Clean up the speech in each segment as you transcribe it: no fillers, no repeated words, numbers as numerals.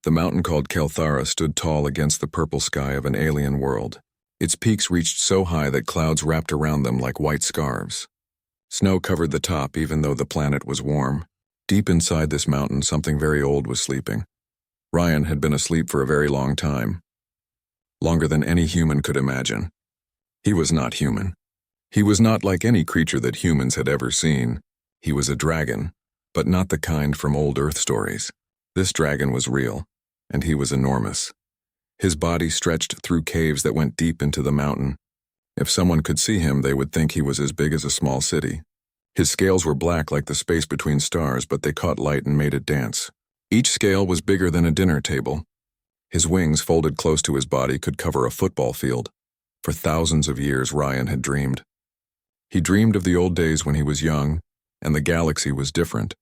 The mountain called Kelthara stood tall against the purple sky of an alien world. Its peaks reached so high that clouds wrapped around them like white scarves. Snow covered the top even though the planet was warm. Deep inside this mountain, something very old was sleeping. Ryan had been asleep for a very long time. Longer than any human could imagine. He was not human. He was not like any creature that humans had ever seen. He was a dragon, but not the kind from old Earth stories. This dragon was real, and he was enormous. His body stretched through caves that went deep into the mountain. If someone could see him, they would think he was as big as a small city. His scales were black like the space between stars, but they caught light and made it dance. Each scale was bigger than a dinner table. His wings, folded close to his body, could cover a football field. For thousands of years, Ryan had dreamed. He dreamed of the old days when he was young, and the galaxy was different.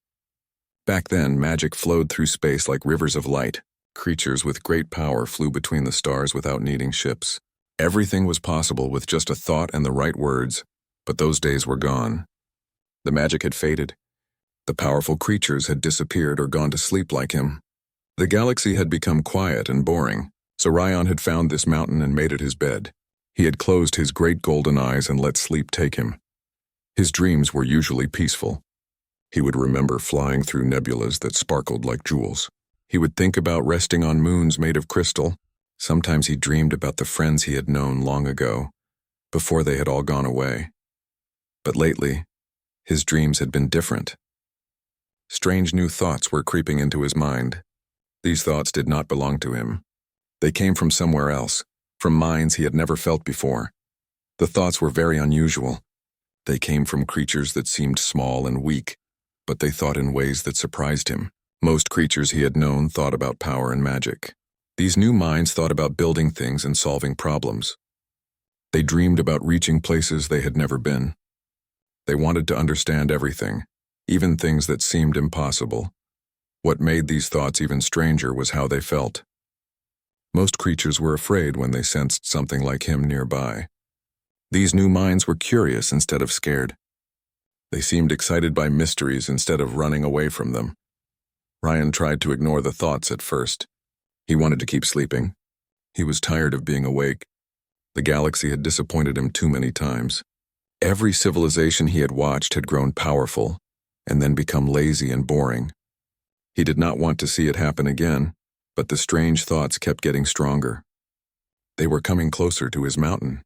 Back then, magic flowed through space like rivers of light. Creatures with great power flew between the stars without needing ships. Everything was possible with just a thought and the right words, but those days were gone. The magic had faded. The powerful creatures had disappeared or gone to sleep like him. The galaxy had become quiet and boring, so Ryan had found this mountain and made it his bed. He had closed his great golden eyes and let sleep take him. His dreams were usually peaceful. He would remember flying through nebulas that sparkled like jewels. He would think about resting on moons made of crystal. Sometimes he dreamed about the friends he had known long ago, before they had all gone away. But lately, his dreams had been different. Strange new thoughts were creeping into his mind. These thoughts did not belong to him. They came from somewhere else, from minds he had never felt before. The thoughts were very unusual. They came from creatures that seemed small and weak, but they thought in ways that surprised him. Most creatures he had known thought about power and magic. These new minds thought about building things and solving problems. They dreamed about reaching places they had never been. They wanted to understand everything, even things that seemed impossible. What made these thoughts even stranger was how they felt. Most creatures were afraid when they sensed something like him nearby. These new minds were curious instead of scared. They seemed excited by mysteries instead of running away from them. Ryan tried to ignore the thoughts at first. He wanted to keep sleeping. He was tired of being awake. The galaxy had disappointed him too many times. Every civilization he had watched had grown powerful and then become lazy and boring. He did not want to see it happen again, but the strange thoughts kept getting stronger. They were coming closer to his mountain.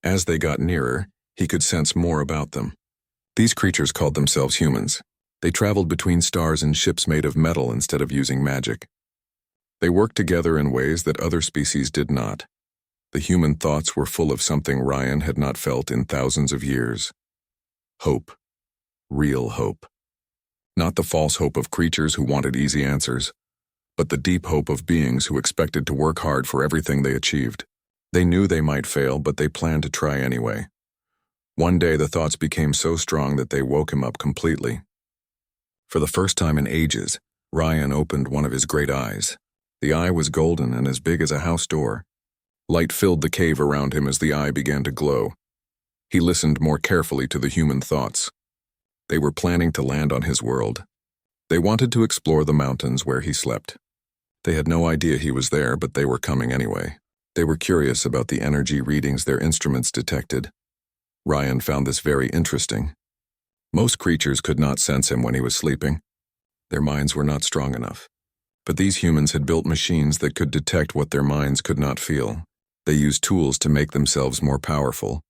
As they got nearer, he could sense more about them. These creatures called themselves humans. They traveled between stars in ships made of metal instead of using magic. They worked together in ways that other species did not. The human thoughts were full of something Ryan had not felt in thousands of years. Hope. Real hope. Not the false hope of creatures who wanted easy answers, but the deep hope of beings who expected to work hard for everything they achieved. They knew they might fail, but they planned to try anyway. One day the thoughts became so strong that they woke him up completely. For the first time in ages, Ryan opened one of his great eyes. The eye was golden and as big as a house door. Light filled the cave around him as the eye began to glow. He listened more carefully to the human thoughts. They were planning to land on his world. They wanted to explore the mountains where he slept. They had no idea he was there, but they were coming anyway. They were curious about the energy readings their instruments detected. Ryan found this very interesting. Most creatures could not sense him when he was sleeping. Their minds were not strong enough. But these humans had built machines that could detect what their minds could not feel. They used tools to make themselves more powerful.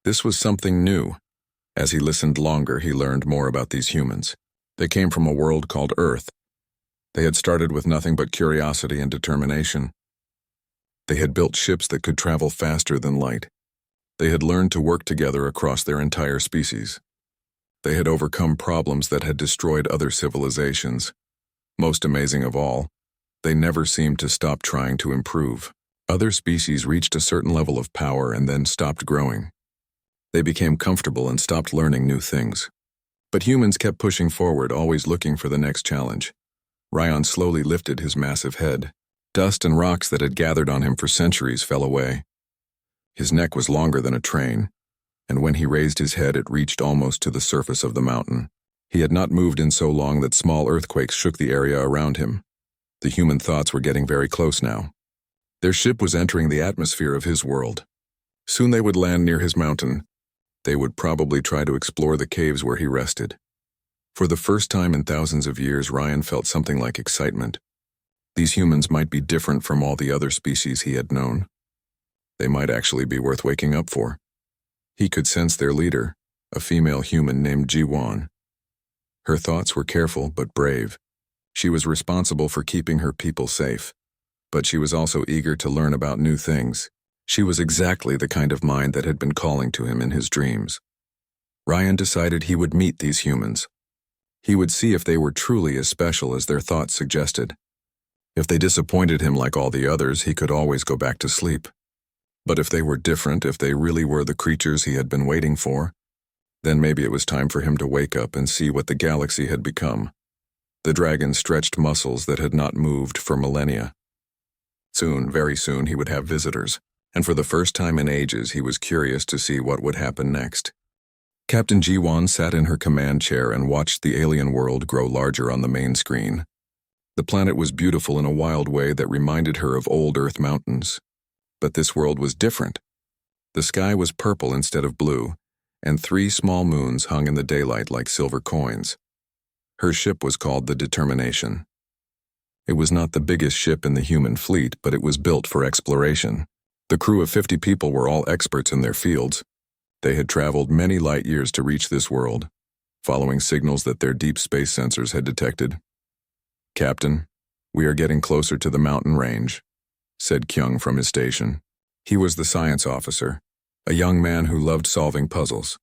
This was something new. As he listened longer, he learned more about these humans. They came from a world called Earth. They had started with nothing but curiosity and determination. They had built ships that could travel faster than light. They had learned to work together across their entire species. They had overcome problems that had destroyed other civilizations. Most amazing of all, they never seemed to stop trying to improve. Other species reached a certain level of power and then stopped growing. They became comfortable and stopped learning new things. But humans kept pushing forward, always looking for the next challenge. Ryan slowly lifted his massive head. Dust and rocks that had gathered on him for centuries fell away. His neck was longer than a train, and when he raised his head, it reached almost to the surface of the mountain. He had not moved in so long that small earthquakes shook the area around him. The human thoughts were getting very close now. Their ship was entering the atmosphere of his world. Soon they would land near his mountain. They would probably try to explore the caves where he rested. For the first time in thousands of years, Ryan felt something like excitement. These humans might be different from all the other species he had known. They might actually be worth waking up for. He could sense their leader, a female human named Ji-won. Her thoughts were careful but brave. She was responsible for keeping her people safe. But she was also eager to learn about new things. She was exactly the kind of mind that had been calling to him in his dreams. Ryan decided he would meet these humans. He would see if they were truly as special as their thoughts suggested. If they disappointed him like all the others, he could always go back to sleep. But if they were different, if they really were the creatures he had been waiting for, then maybe it was time for him to wake up and see what the galaxy had become. The dragon stretched muscles that had not moved for millennia. Soon, very soon, he would have visitors, and for the first time in ages he was curious to see what would happen next. Captain Ji-won sat in her command chair and watched the alien world grow larger on the main screen. The planet was beautiful in a wild way that reminded her of old Earth mountains. But this world was different. The sky was purple instead of blue, and 3 small moons hung in the daylight like silver coins. Her ship was called the Determination. It was not the biggest ship in the human fleet, but it was built for exploration. The crew of 50 people were all experts in their fields. They had traveled many light years to reach this world, following signals that their deep space sensors had detected. "Captain, we are getting closer to the mountain range," said Kyung from his station. He was the science officer, a young man who loved solving puzzles.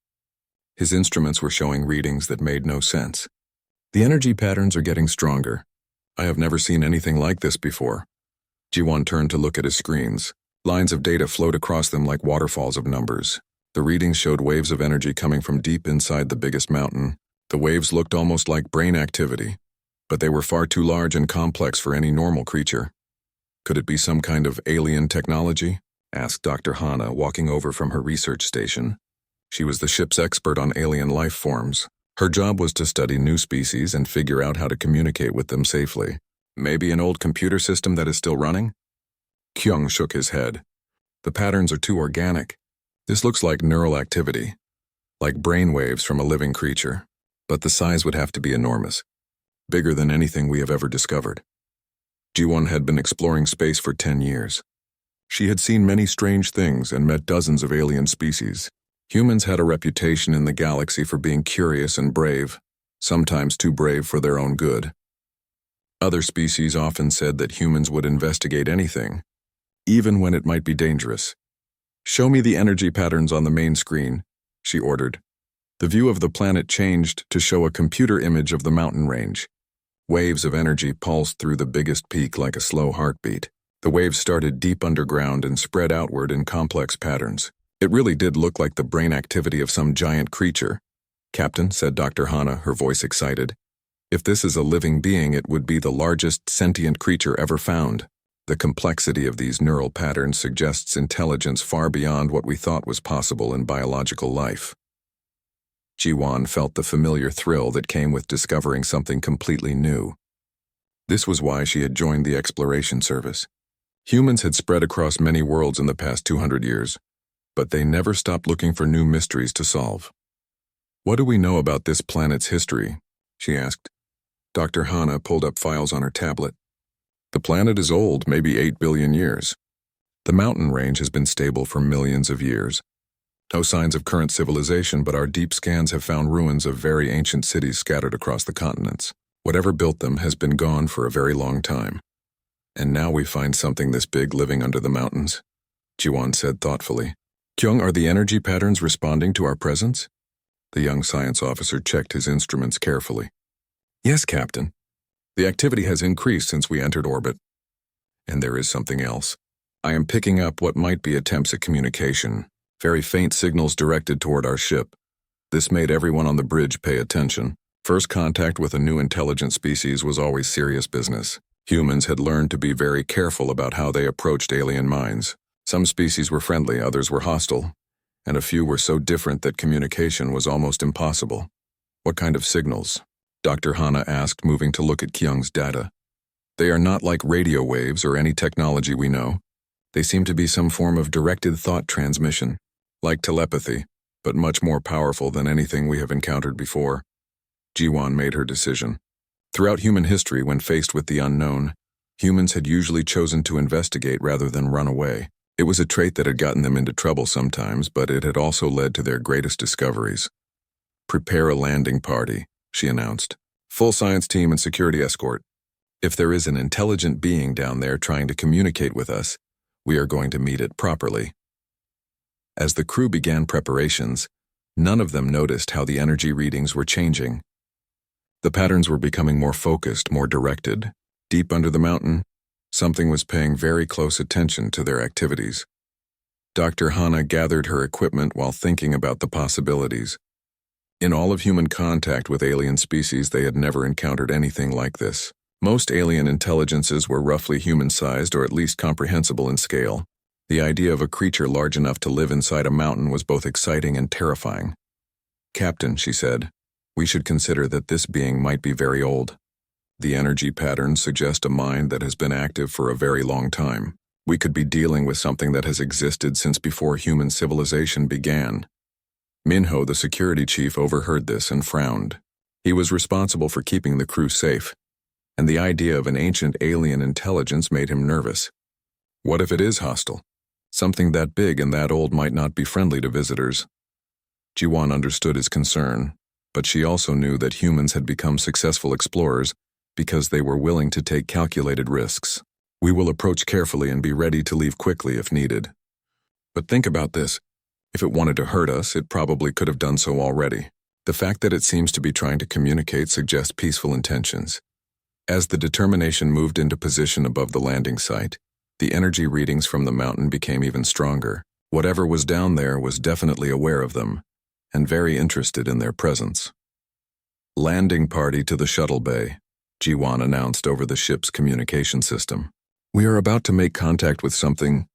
His instruments were showing readings that made no sense. "The energy patterns are getting stronger. I have never seen anything like this before." Ji-won turned to look at his screens. Lines of data flowed across them like waterfalls of numbers. The readings showed waves of energy coming from deep inside the biggest mountain. The waves looked almost like brain activity, but they were far too large and complex for any normal creature. "Could it be some kind of alien technology?" asked Dr. Hana, walking over from her research station. She was the ship's expert on alien life forms. Her job was to study new species and figure out how to communicate with them safely. "Maybe an old computer system that is still running?" Kyung shook his head. "The patterns are too organic. This looks like neural activity, like brain waves from a living creature. But the size would have to be enormous, bigger than anything we have ever discovered." Ji-won had been exploring space for 10 years. She had seen many strange things and met dozens of alien species. Humans had a reputation in the galaxy for being curious and brave, sometimes too brave for their own good. Other species often said that humans would investigate anything, even when it might be dangerous. "Show me the energy patterns on the main screen," she ordered. The view of the planet changed to show a computer image of the mountain range. Waves of energy pulsed through the biggest peak like a slow heartbeat. The waves started deep underground and spread outward in complex patterns. It really did look like the brain activity of some giant creature. "Captain," said Dr. Hana, her voice excited. "If this is a living being, it would be the largest sentient creature ever found. The complexity of these neural patterns suggests intelligence far beyond what we thought was possible in biological life." Ji-won felt the familiar thrill that came with discovering something completely new. This was why she had joined the exploration service. Humans had spread across many worlds in the past 200 years, but they never stopped looking for new mysteries to solve. "What do we know about this planet's history?" she asked. Dr. Hana pulled up files on her tablet. "The planet is old, maybe 8 billion years. The mountain range has been stable for millions of years. No signs of current civilization, but our deep scans have found ruins of very ancient cities scattered across the continents. Whatever built them has been gone for a very long time. And now we find something this big living under the mountains," Ji-won said thoughtfully. "Kyung, are the energy patterns responding to our presence?" The young science officer checked his instruments carefully. "Yes, Captain. The activity has increased since we entered orbit. And there is something else. I am picking up what might be attempts at communication, very faint signals directed toward our ship. This made everyone on the bridge pay attention. First contact with a new intelligent species was always serious business. Humans had learned to be very careful about how they approached alien minds. Some species were friendly, others were hostile, and a few were so different that communication was almost impossible." "What kind of signals?" Dr. Hana asked, moving to look at Kyung's data. They are not like radio waves or any technology we know. They seem to be some form of directed thought transmission, like telepathy, but much more powerful than anything we have encountered before. Jiwan made her decision. Throughout human history, when faced with the unknown, humans had usually chosen to investigate rather than run away. It was a trait that had gotten them into trouble sometimes, but it had also led to their greatest discoveries. "Prepare a landing party," she announced. "Full science team and security escort. If there is an intelligent being down there trying to communicate with us, we are going to meet it properly." As the crew began preparations, none of them noticed how the energy readings were changing. The patterns were becoming more focused, more directed. Deep under the mountain, something was paying very close attention to their activities. Dr. Hana gathered her equipment while thinking about the possibilities. In all of human contact with alien species, they had never encountered anything like this. Most alien intelligences were roughly human-sized or at least comprehensible in scale. The idea of a creature large enough to live inside a mountain was both exciting and terrifying. "Captain," she said, "we should consider that this being might be very old. The energy patterns suggest a mind that has been active for a very long time. We could be dealing with something that has existed since before human civilization began." Minho, the security chief, overheard this and frowned. He was responsible for keeping the crew safe, and the idea of an ancient alien intelligence made him nervous. What if it is hostile? Something that big and that old might not be friendly to visitors. Jiwan understood his concern, but she also knew that humans had become successful explorers because they were willing to take calculated risks. "We will approach carefully and be ready to leave quickly if needed. But think about this. If it wanted to hurt us, it probably could have done so already. The fact that it seems to be trying to communicate suggests peaceful intentions." As the determination moved into position above the landing site, the energy readings from the mountain became even stronger. Whatever was down there was definitely aware of them, and very interested in their presence. "Landing party to the shuttle bay," Jiwan announced over the ship's communication system. "We are about to make contact with something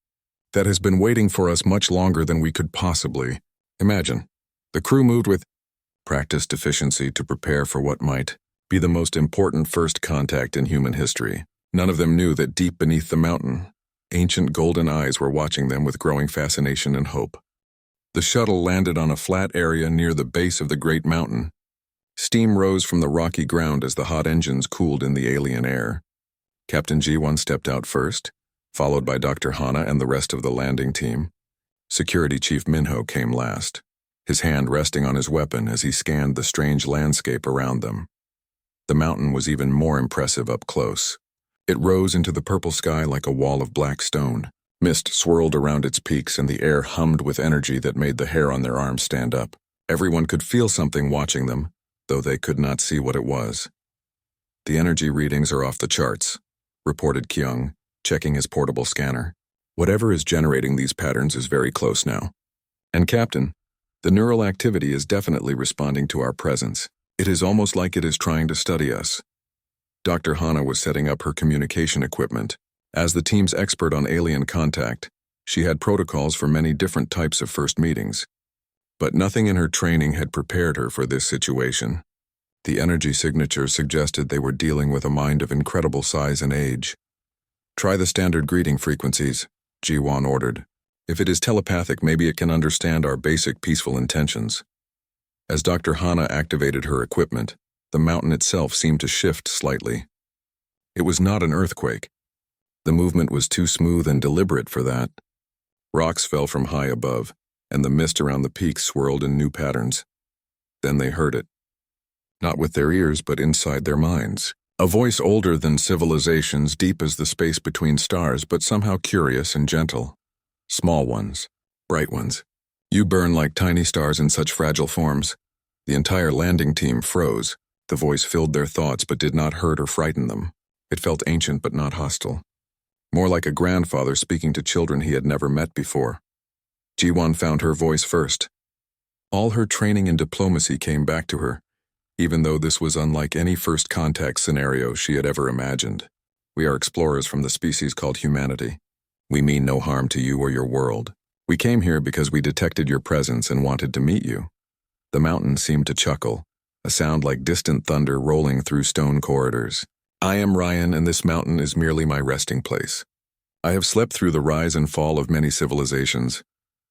that has been waiting for us much longer than we could possibly imagine." The crew moved with practiced efficiency to prepare for what might be the most important first contact in human history. None of them knew that deep beneath the mountain, ancient golden eyes were watching them with growing fascination and hope. The shuttle landed on a flat area near the base of the great mountain. Steam rose from the rocky ground as the hot engines cooled in the alien air. Captain Jiwan stepped out first, followed by Dr. Hana and the rest of the landing team. Security Chief Minho came last, his hand resting on his weapon as he scanned the strange landscape around them. The mountain was even more impressive up close. It rose into the purple sky like a wall of black stone. Mist swirled around its peaks and the air hummed with energy that made the hair on their arms stand up. Everyone could feel something watching them, though they could not see what it was. "The energy readings are off the charts," reported Kyung, checking his portable scanner. "Whatever is generating these patterns is very close now. And Captain, the neural activity is definitely responding to our presence. It is almost like it is trying to study us." Dr. Hana was setting up her communication equipment. As the team's expert on alien contact, she had protocols for many different types of first meetings. But nothing in her training had prepared her for this situation. The energy signature suggested they were dealing with a mind of incredible size and age. "Try the standard greeting frequencies," Jiwan ordered. "If it is telepathic, maybe it can understand our basic peaceful intentions." As Dr. Hana activated her equipment, the mountain itself seemed to shift slightly. It was not an earthquake. The movement was too smooth and deliberate for that. Rocks fell from high above, and the mist around the peaks swirled in new patterns. Then they heard it. Not with their ears, but inside their minds. A voice older than civilizations, deep as the space between stars, but somehow curious and gentle. "Small ones, bright ones. You burn like tiny stars in such fragile forms." The entire landing team froze. The voice filled their thoughts but did not hurt or frighten them. It felt ancient but not hostile. More like a grandfather speaking to children he had never met before. Jiwan found her voice first. All her training in diplomacy came back to her, even though this was unlike any first contact scenario she had ever imagined. "We are explorers from the species called humanity. We mean no harm to you or your world. We came here because we detected your presence and wanted to meet you." The mountain seemed to chuckle, a sound like distant thunder rolling through stone corridors. I am Ryan, and this mountain is merely my resting place. I have slept through the rise and fall of many civilizations,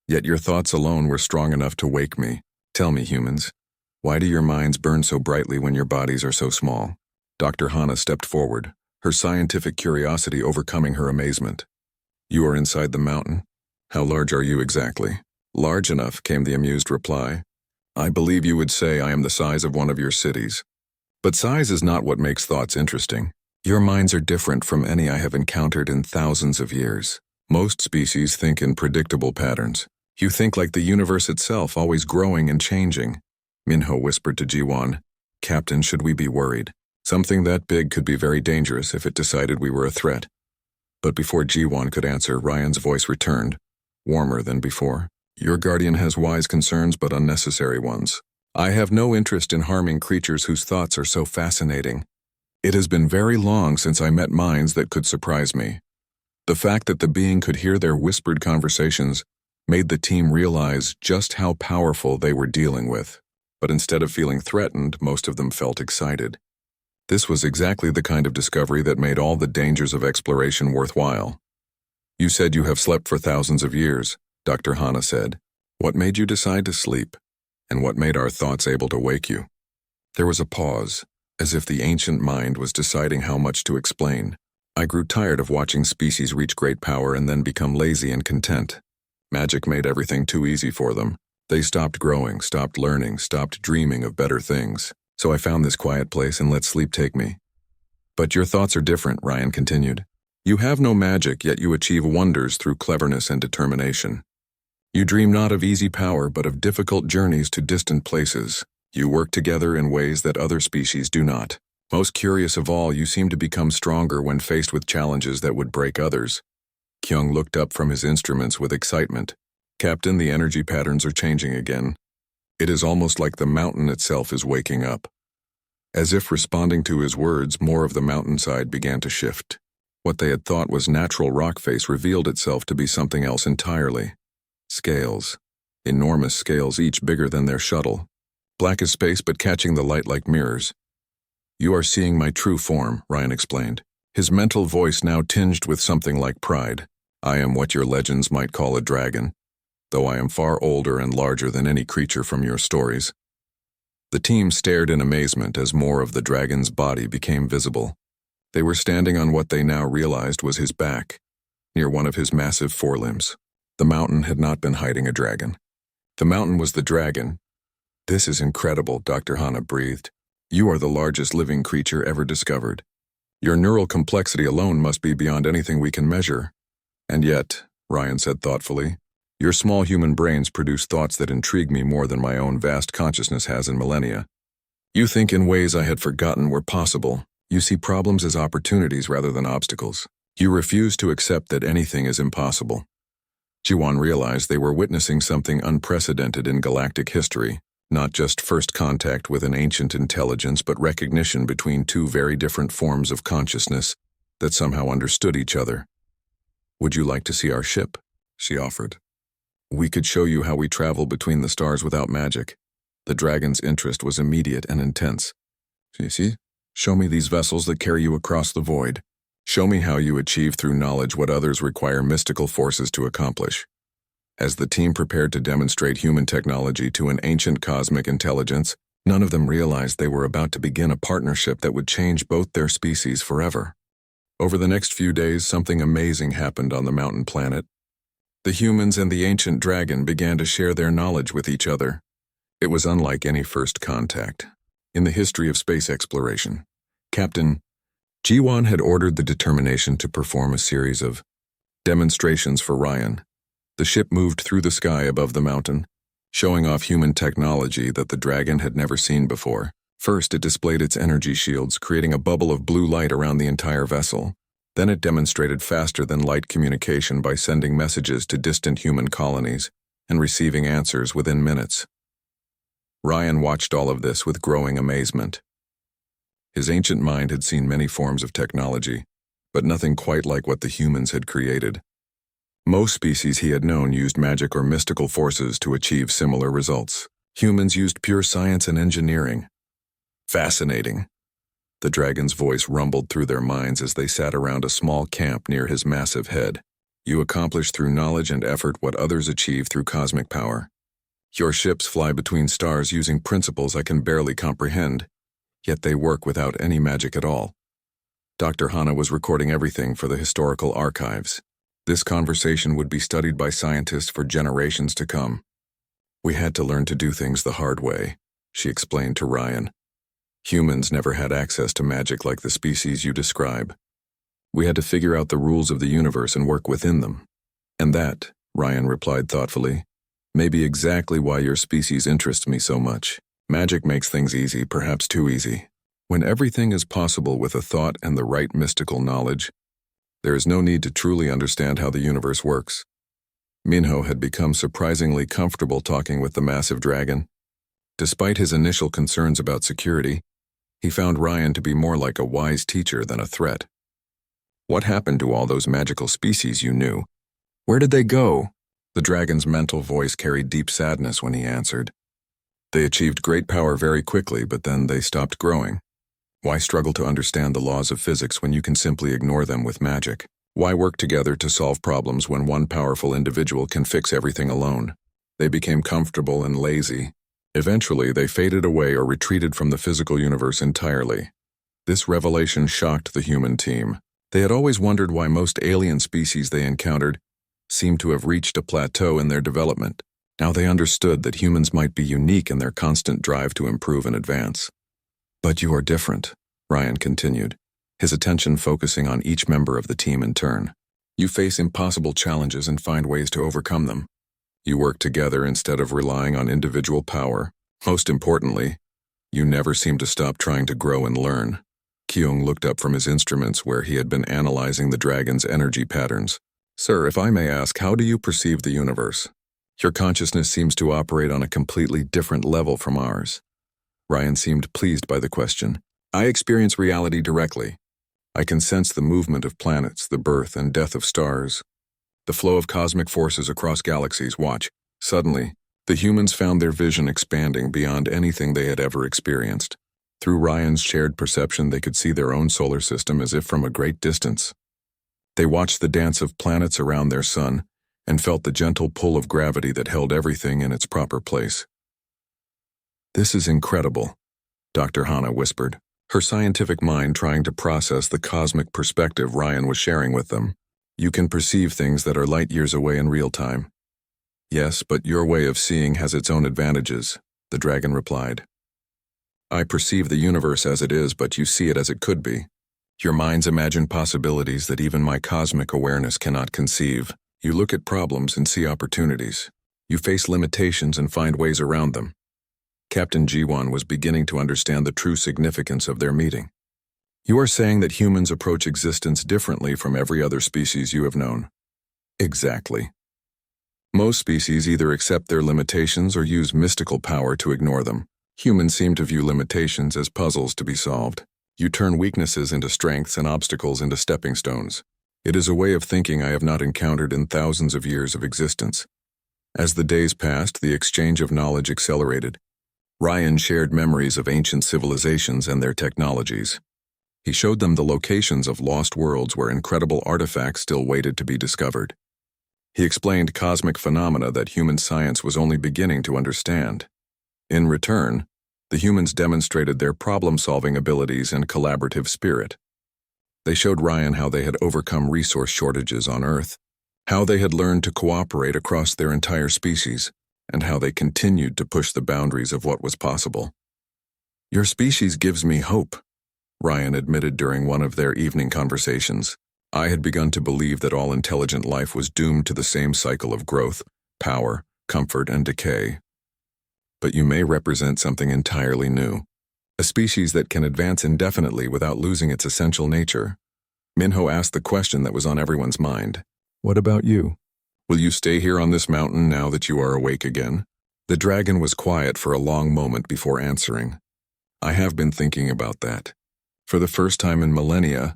yet your thoughts alone were strong enough to wake me. Tell me, humans, why do your minds burn so brightly when your bodies are so small? Dr. Hana stepped forward, her scientific curiosity overcoming her amazement. You are inside the mountain? How large are you exactly? Large enough, came the amused reply. I believe you would say I am the size of one of your cities. But size is not what makes thoughts interesting. Your minds are different from any I have encountered in thousands of years. Most species think in predictable patterns. You think like the universe itself, always growing and changing. Minho whispered to Jiwon, Captain, should we be worried? Something that big could be very dangerous if it decided we were a threat. But before Jiwon could answer, Ryan's voice returned, warmer than before. Your guardian has wise concerns but unnecessary ones. I have no interest in harming creatures whose thoughts are so fascinating. It has been very long since I met minds that could surprise me. The fact that the being could hear their whispered conversations made the team realize just how powerful they were dealing with. But instead of feeling threatened, most of them felt excited. This was exactly the kind of discovery that made all the dangers of exploration worthwhile. You said you have slept for thousands of years, Dr. Hana said. What made you decide to sleep? And what made our thoughts able to wake you? There was a pause, as if the ancient mind was deciding how much to explain. I grew tired of watching species reach great power and then become lazy and content. Magic made everything too easy for them. They stopped growing, stopped learning, stopped dreaming of better things. So I found this quiet place and let sleep take me. But your thoughts are different, Ryan continued. You have no magic, yet you achieve wonders through cleverness and determination. You dream not of easy power, but of difficult journeys to distant places. You work together in ways that other species do not. Most curious of all, you seem to become stronger when faced with challenges that would break others. Kyung looked up from his instruments with excitement. Captain, the energy patterns are changing again. It is almost like the mountain itself is waking up. As if responding to his words, more of the mountainside began to shift. What they had thought was natural rock face revealed itself to be something else entirely. Scales. Enormous scales, each bigger than their shuttle. Black as space, but catching the light like mirrors. You are seeing my true form, Ryan explained, his mental voice now tinged with something like pride. I am what your legends might call a dragon, though I am far older and larger than any creature from your stories. The team stared in amazement as more of the dragon's body became visible. They were standing on what they now realized was his back, near one of his massive forelimbs. The mountain had not been hiding a dragon. The mountain was the dragon. This is incredible, Dr. Hana breathed. You are the largest living creature ever discovered. Your neural complexity alone must be beyond anything we can measure. And yet, Ryan said thoughtfully, your small human brains produce thoughts that intrigue me more than my own vast consciousness has in millennia. You think in ways I had forgotten were possible. You see problems as opportunities rather than obstacles. You refuse to accept that anything is impossible. Jiwon realized they were witnessing something unprecedented in galactic history, not just first contact with an ancient intelligence, but recognition between two very different forms of consciousness that somehow understood each other. Would you like to see our ship? She offered. We could show you how we travel between the stars without magic. The dragon's interest was immediate and intense. See? Show me these vessels that carry you across the void. Show me how you achieve through knowledge what others require mystical forces to accomplish. As the team prepared to demonstrate human technology to an ancient cosmic intelligence, none of them realized they were about to begin a partnership that would change both their species forever. Over the next few days, something amazing happened on the mountain planet. The humans and the ancient dragon began to share their knowledge with each other. It was unlike any first contact in the history of space exploration. Captain Jiwon had ordered the determination to perform a series of demonstrations for Ryan. The ship moved through the sky above the mountain, showing off human technology that the dragon had never seen before. First, it displayed its energy shields, creating a bubble of blue light around the entire vessel. Then it demonstrated faster-than-light communication by sending messages to distant human colonies and receiving answers within minutes. Ryan watched all of this with growing amazement. His ancient mind had seen many forms of technology, but nothing quite like what the humans had created. Most species he had known used magic or mystical forces to achieve similar results. Humans used pure science and engineering. Fascinating. The dragon's voice rumbled through their minds as they sat around a small camp near his massive head. You accomplish through knowledge and effort what others achieve through cosmic power. Your ships fly between stars using principles I can barely comprehend, yet they work without any magic at all. Dr. Hana was recording everything for the historical archives. This conversation would be studied by scientists for generations to come. We had to learn to do things the hard way, she explained to Ryan. Humans never had access to magic like the species you describe. We had to figure out the rules of the universe and work within them. And that, Ryan replied thoughtfully, may be exactly why your species interests me so much. Magic makes things easy, perhaps too easy. When everything is possible with a thought and the right mystical knowledge, there is no need to truly understand how the universe works. Minho had become surprisingly comfortable talking with the massive dragon. Despite his initial concerns about security, he found Ryan to be more like a wise teacher than a threat. What happened to all those magical species you knew? Where did they go? The dragon's mental voice carried deep sadness when he answered. They achieved great power very quickly, but then they stopped growing. Why struggle to understand the laws of physics when you can simply ignore them with magic? Why work together to solve problems when one powerful individual can fix everything alone? They became comfortable and lazy. Eventually, they faded away or retreated from the physical universe entirely. This revelation shocked the human team. They had always wondered why most alien species they encountered seemed to have reached a plateau in their development. Now they understood that humans might be unique in their constant drive to improve and advance. But you are different, Ryan continued, his attention focusing on each member of the team in turn. You face impossible challenges and find ways to overcome them. You work together instead of relying on individual power. Most importantly, you never seem to stop trying to grow and learn. Kyung looked up from his instruments where he had been analyzing the dragon's energy patterns. Sir, if I may ask, how do you perceive the universe? Your consciousness seems to operate on a completely different level from ours. Ryan seemed pleased by the question. I experience reality directly. I can sense the movement of planets, the birth and death of stars, the flow of cosmic forces across galaxies. Watch. Suddenly, the humans found their vision expanding beyond anything they had ever experienced. Through Ryan's shared perception, they could see their own solar system as if from a great distance. They watched the dance of planets around their sun and felt the gentle pull of gravity that held everything in its proper place. This is incredible, Dr. Hana whispered, her scientific mind trying to process the cosmic perspective Ryan was sharing with them. You can perceive things that are light years away in real time. Yes, but your way of seeing has its own advantages, the dragon replied. I perceive the universe as it is, but you see it as it could be. Your minds imagine possibilities that even my cosmic awareness cannot conceive. You look at problems and see opportunities. You face limitations and find ways around them. Captain Jiwon was beginning to understand the true significance of their meeting. You are saying that humans approach existence differently from every other species you have known. Exactly. Most species either accept their limitations or use mystical power to ignore them. Humans seem to view limitations as puzzles to be solved. You turn weaknesses into strengths and obstacles into stepping stones. It is a way of thinking I have not encountered in thousands of years of existence. As the days passed, the exchange of knowledge accelerated. Ryan shared memories of ancient civilizations and their technologies. He showed them the locations of lost worlds where incredible artifacts still waited to be discovered. He explained cosmic phenomena that human science was only beginning to understand. In return, the humans demonstrated their problem-solving abilities and collaborative spirit. They showed Ryan how they had overcome resource shortages on Earth, how they had learned to cooperate across their entire species, and how they continued to push the boundaries of what was possible. Your species gives me hope, Ryan admitted during one of their evening conversations. I had begun to believe that all intelligent life was doomed to the same cycle of growth, power, comfort, and decay. But you may represent something entirely new, a species that can advance indefinitely without losing its essential nature. Minho asked the question that was on everyone's mind. What about you? Will you stay here on this mountain now that you are awake again? The dragon was quiet for a long moment before answering. I have been thinking about that. For the first time in millennia,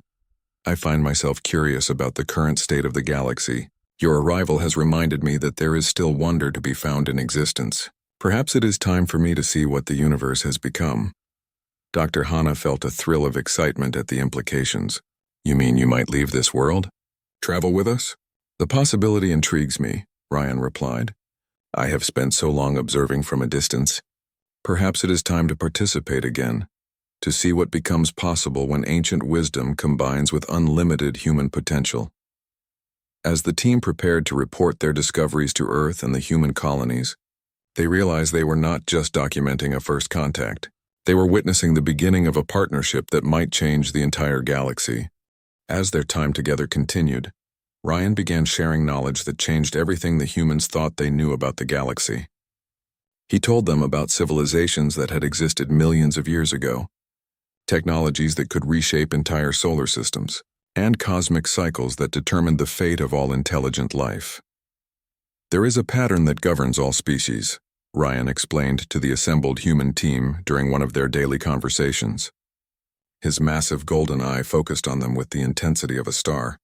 I find myself curious about the current state of the galaxy. Your arrival has reminded me that there is still wonder to be found in existence. Perhaps it is time for me to see what the universe has become. Dr. Hana felt a thrill of excitement at the implications. You mean you might leave this world? Travel with us? The possibility intrigues me, Ryan replied. I have spent so long observing from a distance. Perhaps it is time to participate again, to see what becomes possible when ancient wisdom combines with unlimited human potential. As the team prepared to report their discoveries to Earth and the human colonies, they realized they were not just documenting a first contact. They were witnessing the beginning of a partnership that might change the entire galaxy. As their time together continued, Ryan began sharing knowledge that changed everything the humans thought they knew about the galaxy. He told them about civilizations that had existed millions of years ago, technologies that could reshape entire solar systems, and cosmic cycles that determined the fate of all intelligent life. There is a pattern that governs all species, Ryan explained to the assembled human team during one of their daily conversations. His massive golden eye focused on them with the intensity of a star.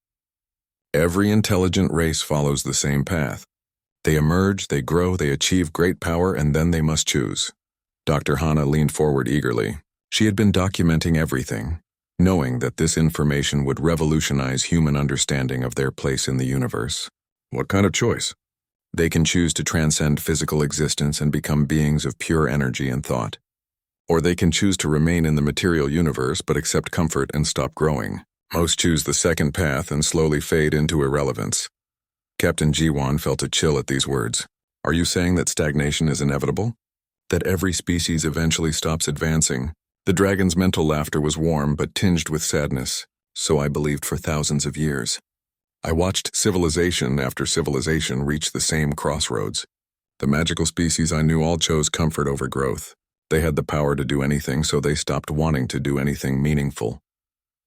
Every intelligent race follows the same path. They emerge, they grow, they achieve great power, and then they must choose. Dr. Hana leaned forward eagerly. She had been documenting everything, knowing that this information would revolutionize human understanding of their place in the universe. What kind of choice? They can choose to transcend physical existence and become beings of pure energy and thought. Or they can choose to remain in the material universe but accept comfort and stop growing. Most choose the second path and slowly fade into irrelevance. Captain Jiwan felt a chill at these words. Are you saying that stagnation is inevitable? That every species eventually stops advancing? The dragon's mental laughter was warm but tinged with sadness. So I believed for thousands of years. I watched civilization after civilization reach the same crossroads. The magical species I knew all chose comfort over growth. They had the power to do anything, so they stopped wanting to do anything meaningful.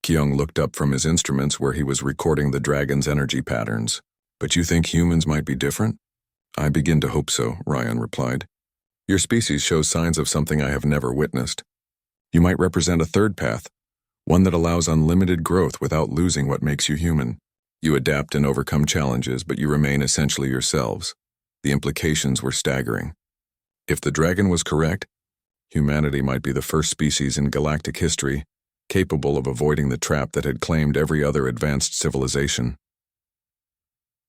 Kyung looked up from his instruments where he was recording the dragon's energy patterns. But you think humans might be different? I begin to hope so, Ryan replied. Your species shows signs of something I have never witnessed. You might represent a third path, one that allows unlimited growth without losing what makes you human. You adapt and overcome challenges, but you remain essentially yourselves. The implications were staggering. If the dragon was correct, humanity might be the first species in galactic history capable of avoiding the trap that had claimed every other advanced civilization.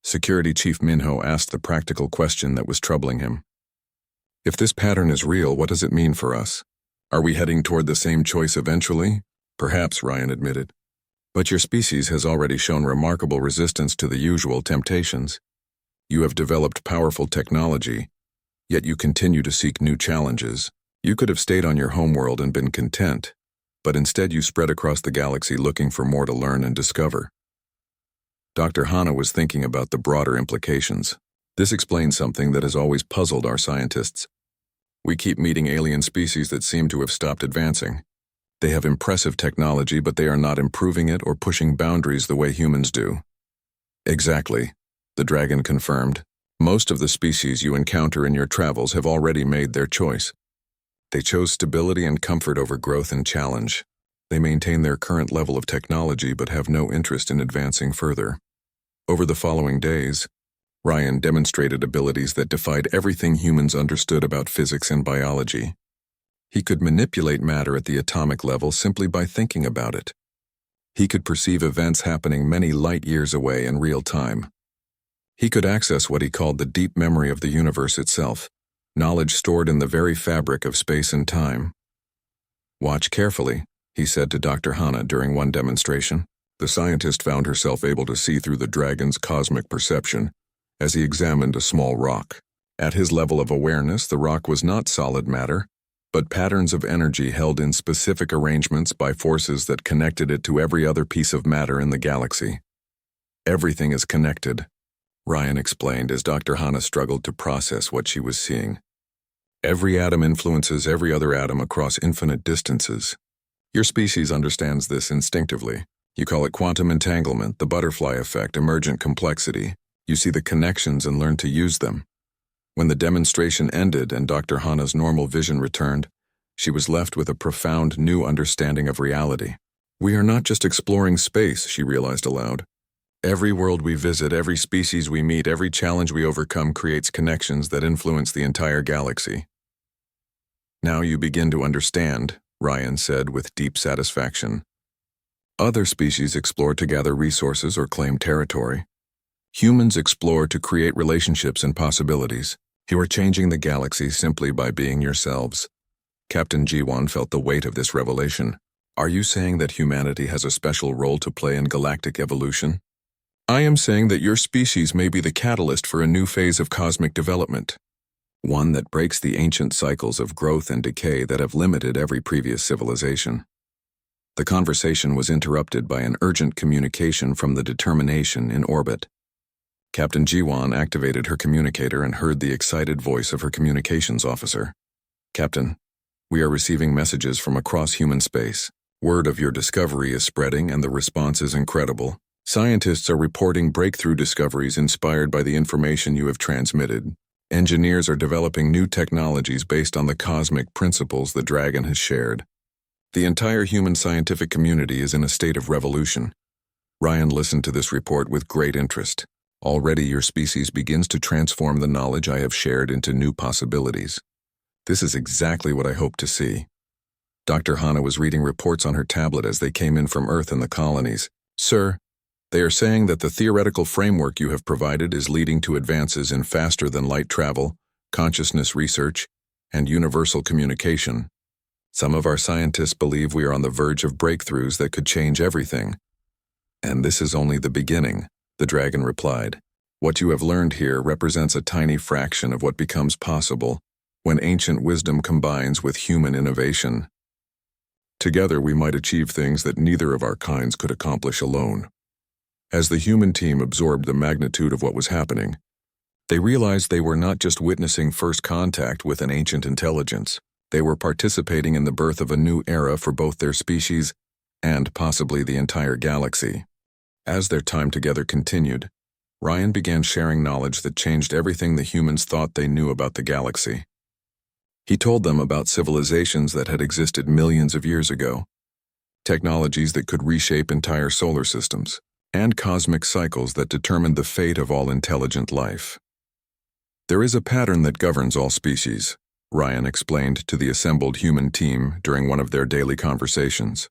Security Chief Minho asked the practical question that was troubling him. If this pattern is real, what does it mean for us? Are we heading toward the same choice eventually? Perhaps, Ryan admitted. But your species has already shown remarkable resistance to the usual temptations. You have developed powerful technology, yet you continue to seek new challenges. You could have stayed on your homeworld and been content, but instead you spread across the galaxy looking for more to learn and discover. Dr. Hana was thinking about the broader implications. This explains something that has always puzzled our scientists. We keep meeting alien species that seem to have stopped advancing. They have impressive technology, but they are not improving it or pushing boundaries the way humans do. Exactly, the dragon confirmed. Most of the species you encounter in your travels have already made their choice. They chose stability and comfort over growth and challenge. They maintain their current level of technology but have no interest in advancing further. Over the following days, Ryan demonstrated abilities that defied everything humans understood about physics and biology. He could manipulate matter at the atomic level simply by thinking about it. He could perceive events happening many light years away in real time. He could access what he called the deep memory of the universe itself, knowledge stored in the very fabric of space and time. Watch carefully, he said to Dr. Hana during one demonstration. The scientist found herself able to see through the dragon's cosmic perception as he examined a small rock. At his level of awareness, the rock was not solid matter, but patterns of energy held in specific arrangements by forces that connected it to every other piece of matter in the galaxy. Everything is connected, Ryan explained as Dr. Hana struggled to process what she was seeing. Every atom influences every other atom across infinite distances. Your species understands this instinctively. You call it quantum entanglement, the butterfly effect, emergent complexity. You see the connections and learn to use them. When the demonstration ended and Dr. Hana's normal vision returned, she was left with a profound new understanding of reality. We are not just exploring space, she realized aloud. Every world we visit, every species we meet, every challenge we overcome creates connections that influence the entire galaxy. Now you begin to understand, Ryan said with deep satisfaction. Other species explore to gather resources or claim territory. Humans explore to create relationships and possibilities. You are changing the galaxy simply by being yourselves. Captain G1 felt the weight of this revelation. Are you saying that humanity has a special role to play in galactic evolution? I am saying that your species may be the catalyst for a new phase of cosmic development, one that breaks the ancient cycles of growth and decay that have limited every previous civilization. The conversation was interrupted by an urgent communication from the Determination in orbit. Captain Jiwan activated her communicator and heard the excited voice of her communications officer. Captain, we are receiving messages from across human space. Word of your discovery is spreading and the response is incredible. Scientists are reporting breakthrough discoveries inspired by the information you have transmitted. Engineers are developing new technologies based on the cosmic principles the dragon has shared. The entire human scientific community is in a state of revolution. Ryan listened to this report with great interest. Already your species begins to transform the knowledge I have shared into new possibilities. This is exactly what I hope to see. Dr. Hana was reading reports on her tablet as they came in from Earth and the colonies. Sir, they are saying that the theoretical framework you have provided is leading to advances in faster-than-light travel, consciousness research, and universal communication. Some of our scientists believe we are on the verge of breakthroughs that could change everything. And this is only the beginning, the dragon replied. What you have learned here represents a tiny fraction of what becomes possible when ancient wisdom combines with human innovation. Together we might achieve things that neither of our kinds could accomplish alone. As the human team absorbed the magnitude of what was happening, they realized they were not just witnessing first contact with an ancient intelligence. They were participating in the birth of a new era for both their species and possibly the entire galaxy. As their time together continued, Ryan began sharing knowledge that changed everything the humans thought they knew about the galaxy. He told them about civilizations that had existed millions of years ago, technologies that could reshape entire solar systems, and cosmic cycles that determined the fate of all intelligent life. There is a pattern that governs all species, Ryan explained to the assembled human team during one of their daily conversations.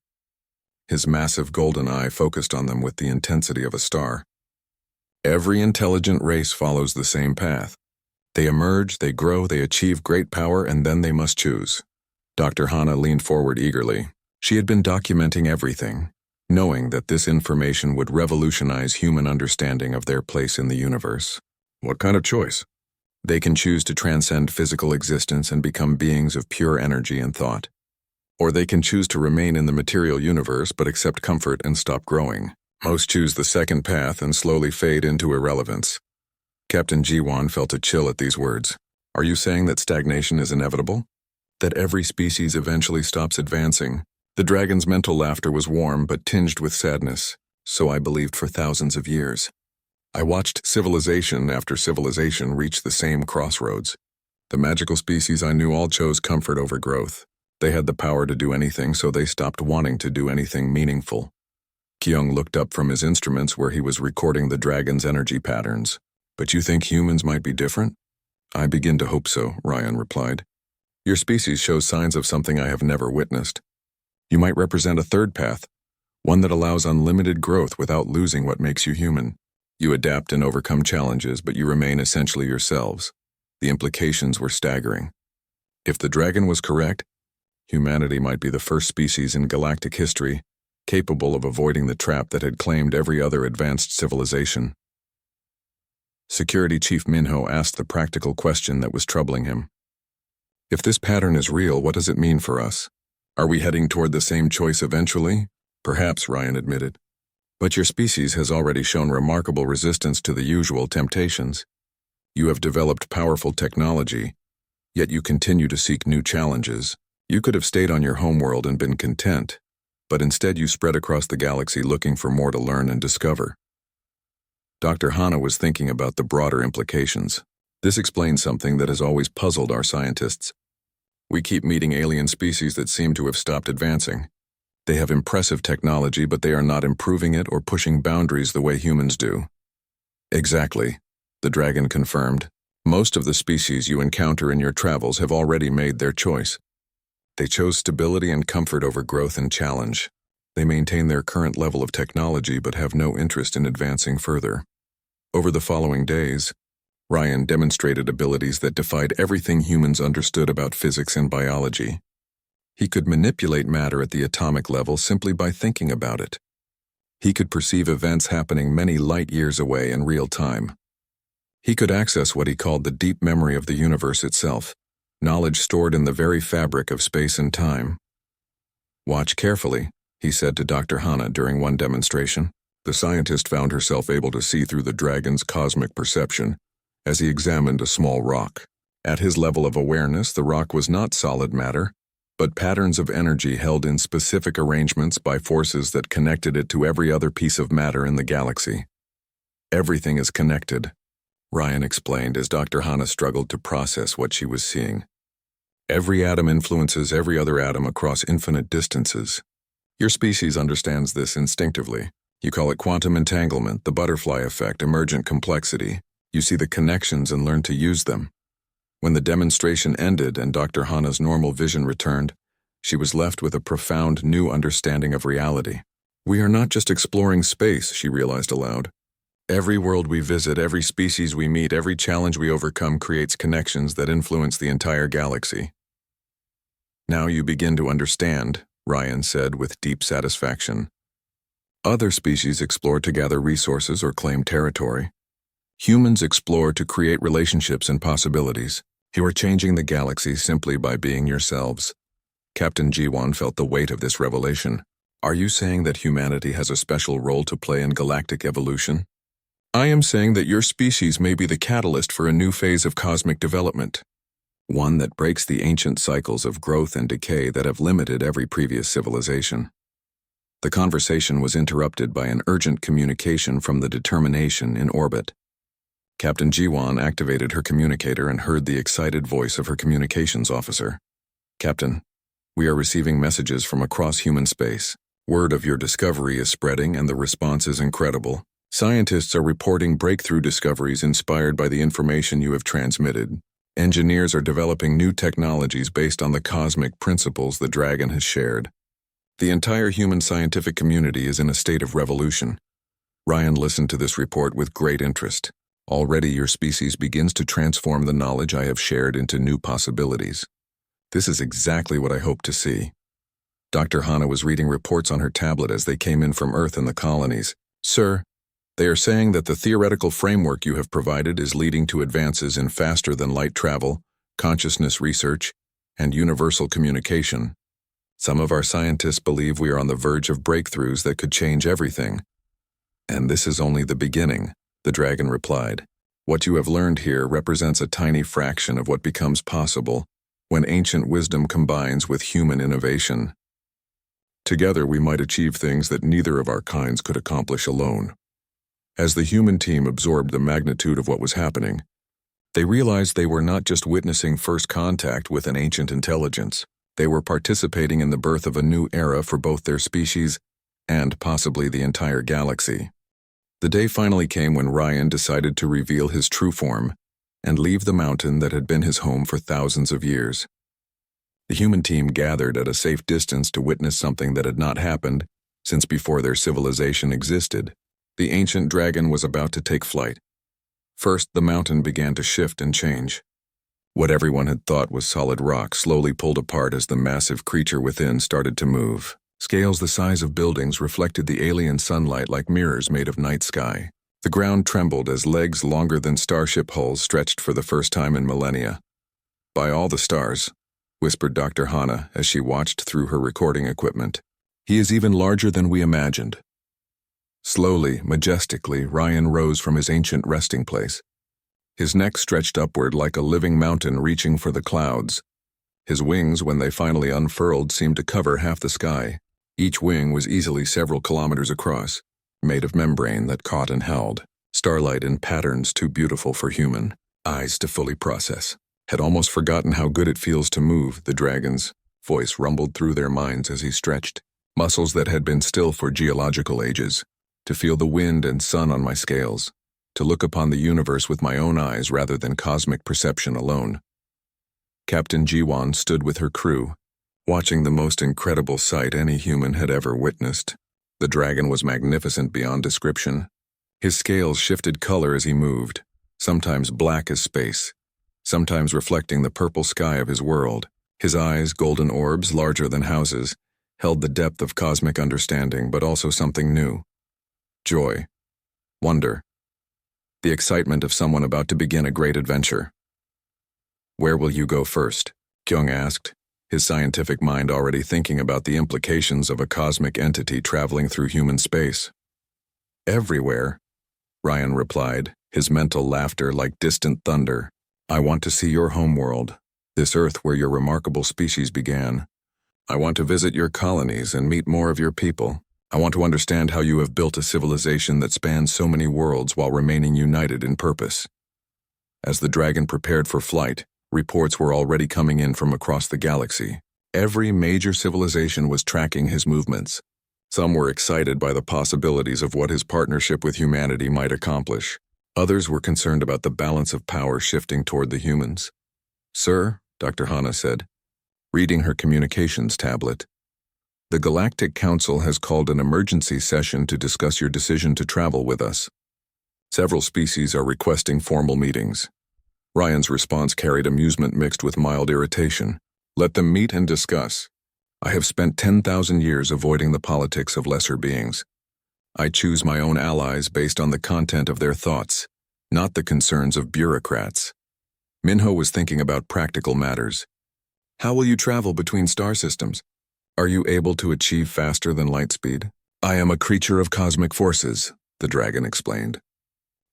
His massive golden eye focused on them with the intensity of a star. Every intelligent race follows the same path. They emerge, they grow, they achieve great power, and then they must choose. Dr. Hana leaned forward eagerly. She had been documenting everything, knowing that this information would revolutionize human understanding of their place in the universe. What kind of choice? They can choose to transcend physical existence and become beings of pure energy and thought. Or they can choose to remain in the material universe but accept comfort and stop growing. Most choose the second path and slowly fade into irrelevance. Captain Jiwan felt a chill at these words. Are you saying that stagnation is inevitable? That every species eventually stops advancing? The dragon's mental laughter was warm but tinged with sadness. So I believed for thousands of years. I watched civilization after civilization reach the same crossroads. The magical species I knew all chose comfort over growth. They had the power to do anything, so they stopped wanting to do anything meaningful. Kyung looked up from his instruments where he was recording the dragon's energy patterns. But you think humans might be different? I begin to hope so, Ryan replied. Your species shows signs of something I have never witnessed. You might represent a third path, one that allows unlimited growth without losing what makes you human. You adapt and overcome challenges, but you remain essentially yourselves. The implications were staggering. If the dragon was correct, humanity might be the first species in galactic history capable of avoiding the trap that had claimed every other advanced civilization. Security Chief Minho asked the practical question that was troubling him. If this pattern is real, what does it mean for us? Are we heading toward the same choice eventually? Perhaps, Ryan admitted. But your species has already shown remarkable resistance to the usual temptations. You have developed powerful technology, yet you continue to seek new challenges. You could have stayed on your homeworld and been content, but instead you spread across the galaxy looking for more to learn and discover. Dr. Hana was thinking about the broader implications. This explains something that has always puzzled our scientists. We keep meeting alien species that seem to have stopped advancing. They have impressive technology, but they are not improving it or pushing boundaries the way humans do. Exactly, the dragon confirmed. Most of the species you encounter in your travels have already made their choice. They chose stability and comfort over growth and challenge. They maintain their current level of technology but have no interest in advancing further. Over the following days, Ryan demonstrated abilities that defied everything humans understood about physics and biology. He could manipulate matter at the atomic level simply by thinking about it. He could perceive events happening many light years away in real time. He could access what he called the deep memory of the universe itself, knowledge stored in the very fabric of space and time. "Watch carefully," he said to Dr. Hana during one demonstration. The scientist found herself able to see through the dragon's cosmic perception as he examined a small rock. At his level of awareness, the rock was not solid matter, but patterns of energy held in specific arrangements by forces that connected it to every other piece of matter in the galaxy. "Everything is connected," Ryan explained as Dr. Hana struggled to process what she was seeing. "Every atom influences every other atom across infinite distances. Your species understands this instinctively. You call it quantum entanglement, the butterfly effect, emergent complexity. You see the connections and learn to use them." When the demonstration ended and Dr. Hana's normal vision returned, she was left with a profound new understanding of reality. "We are not just exploring space," she realized aloud. "Every world we visit, every species we meet, every challenge we overcome creates connections that influence the entire galaxy." "Now you begin to understand," Ryan said with deep satisfaction. "Other species explore to gather resources or claim territory. Humans explore to create relationships and possibilities. You are changing the galaxy simply by being yourselves." Captain Jiwan felt the weight of this revelation. "Are you saying that humanity has a special role to play in galactic evolution?" "I am saying that your species may be the catalyst for a new phase of cosmic development, one that breaks the ancient cycles of growth and decay that have limited every previous civilization." The conversation was interrupted by an urgent communication from the Determination in orbit. Captain Jiwan activated her communicator and heard the excited voice of her communications officer. "Captain, we are receiving messages from across human space. Word of your discovery is spreading and the response is incredible. Scientists are reporting breakthrough discoveries inspired by the information you have transmitted. Engineers are developing new technologies based on the cosmic principles the dragon has shared. The entire human scientific community is in a state of revolution." Ryan listened to this report with great interest. "Already your species begins to transform the knowledge I have shared into new possibilities. This is exactly what I hoped to see." Dr. Hana was reading reports on her tablet as they came in from Earth and the colonies. "Sir, they are saying that the theoretical framework you have provided is leading to advances in faster-than-light travel, consciousness research, and universal communication. Some of our scientists believe we are on the verge of breakthroughs that could change everything." "And this is only the beginning," the dragon replied. "What you have learned here represents a tiny fraction of what becomes possible when ancient wisdom combines with human innovation. Together we might achieve things that neither of our kinds could accomplish alone." As the human team absorbed the magnitude of what was happening, they realized they were not just witnessing first contact with an ancient intelligence. They were participating in the birth of a new era for both their species and possibly the entire galaxy. The day finally came when Ryan decided to reveal his true form and leave the mountain that had been his home for thousands of years. The human team gathered at a safe distance to witness something that had not happened since before their civilization existed. The ancient dragon was about to take flight. First, the mountain began to shift and change. What everyone had thought was solid rock slowly pulled apart as the massive creature within started to move. Scales the size of buildings reflected the alien sunlight like mirrors made of night sky. The ground trembled as legs longer than starship hulls stretched for the first time in millennia. "By all the stars," whispered Dr. Hana as she watched through her recording equipment. "He is even larger than we imagined." Slowly, majestically, Ryan rose from his ancient resting place. His neck stretched upward like a living mountain reaching for the clouds. His wings, when they finally unfurled, seemed to cover half the sky. Each wing was easily several kilometers across, made of membrane that caught and held. Starlight in patterns too beautiful for human eyes to fully process. "Had almost forgotten how good it feels to move," the dragon's voice rumbled through their minds as he stretched. "Muscles that had been still for geological ages. To feel the wind and sun on my scales. To look upon the universe with my own eyes rather than cosmic perception alone." Captain Jiwan stood with her crew, watching the most incredible sight any human had ever witnessed. The dragon was magnificent beyond description. His scales shifted color as he moved, sometimes black as space, sometimes reflecting the purple sky of his world. His eyes, golden orbs larger than houses, held the depth of cosmic understanding, but also something new. Joy, wonder, the excitement of someone about to begin a great adventure. "Where will you go first?" Kyung asked, his scientific mind already thinking about the implications of a cosmic entity traveling through human space. "Everywhere," Ryan replied, his mental laughter like distant thunder. "I want to see your homeworld, this Earth where your remarkable species began. I want to visit your colonies and meet more of your people. I want to understand how you have built a civilization that spans so many worlds while remaining united in purpose." As the dragon prepared for flight, reports were already coming in from across the galaxy. Every major civilization was tracking his movements. Some were excited by the possibilities of what his partnership with humanity might accomplish. Others were concerned about the balance of power shifting toward the humans. "Sir," Dr. Hana said, reading her communications tablet, "the Galactic Council has called an emergency session to discuss your decision to travel with us. Several species are requesting formal meetings." Ryan's response carried amusement mixed with mild irritation. "Let them meet and discuss. I have spent 10,000 years avoiding the politics of lesser beings. I choose my own allies based on the content of their thoughts, not the concerns of bureaucrats." Minho was thinking about practical matters. "How will you travel between star systems? Are you able to achieve faster than light speed?" "I am a creature of cosmic forces," the dragon explained.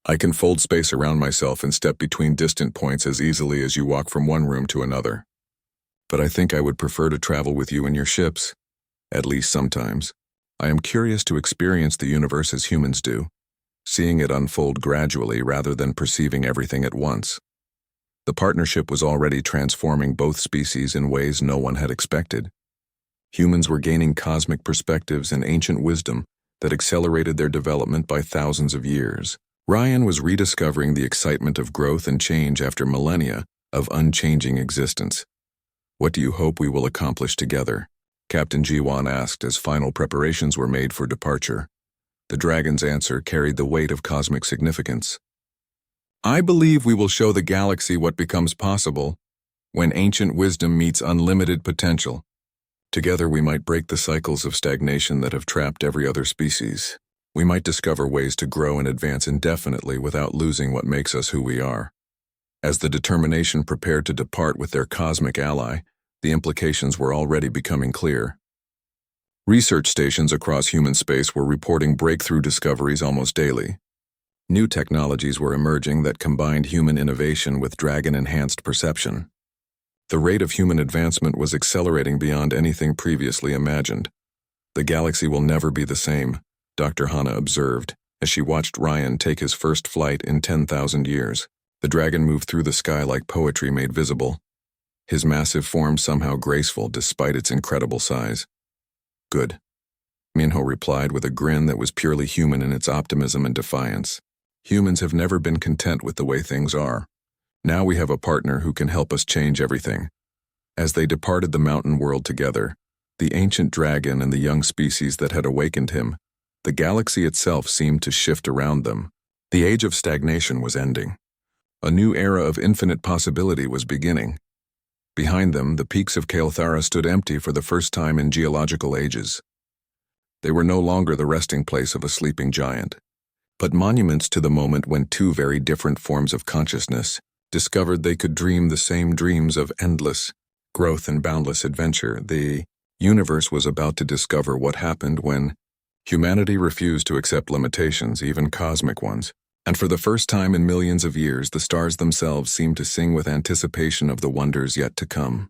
"I can fold space around myself and step between distant points as easily as you walk from one room to another. But I think I would prefer to travel with you in your ships, at least sometimes. I am curious to experience the universe as humans do, seeing it unfold gradually rather than perceiving everything at once." The partnership was already transforming both species in ways no one had expected. Humans were gaining cosmic perspectives and ancient wisdom that accelerated their development by thousands of years. Ryan was rediscovering the excitement of growth and change after millennia of unchanging existence. "What do you hope we will accomplish together?" Captain Jiwan asked as final preparations were made for departure. The dragon's answer carried the weight of cosmic significance. "I believe we will show the galaxy what becomes possible when ancient wisdom meets unlimited potential. Together we might break the cycles of stagnation that have trapped every other species. We might discover ways to grow and advance indefinitely without losing what makes us who we are." As the determination prepared to depart with their cosmic ally, the implications were already becoming clear. Research stations across human space were reporting breakthrough discoveries almost daily. New technologies were emerging that combined human innovation with dragon-enhanced perception. The rate of human advancement was accelerating beyond anything previously imagined. "The galaxy will never be the same," Dr. Hana observed, as she watched Ryan take his first flight in 10,000 years. The dragon moved through the sky like poetry made visible, his massive form somehow graceful despite its incredible size. "Good," Minho replied with a grin that was purely human in its optimism and defiance. "Humans have never been content with the way things are. Now we have a partner who can help us change everything." As they departed the mountain world together, the ancient dragon and the young species that had awakened him, the galaxy itself seemed to shift around them. The age of stagnation was ending. A new era of infinite possibility was beginning. Behind them, the peaks of Kael'thara stood empty for the first time in geological ages. They were no longer the resting place of a sleeping giant, but monuments to the moment when two very different forms of consciousness discovered they could dream the same dreams of endless growth and boundless adventure. The universe was about to discover what happened when humanity refused to accept limitations, even cosmic ones. And for the first time in millions of years, the stars themselves seemed to sing with anticipation of the wonders yet to come.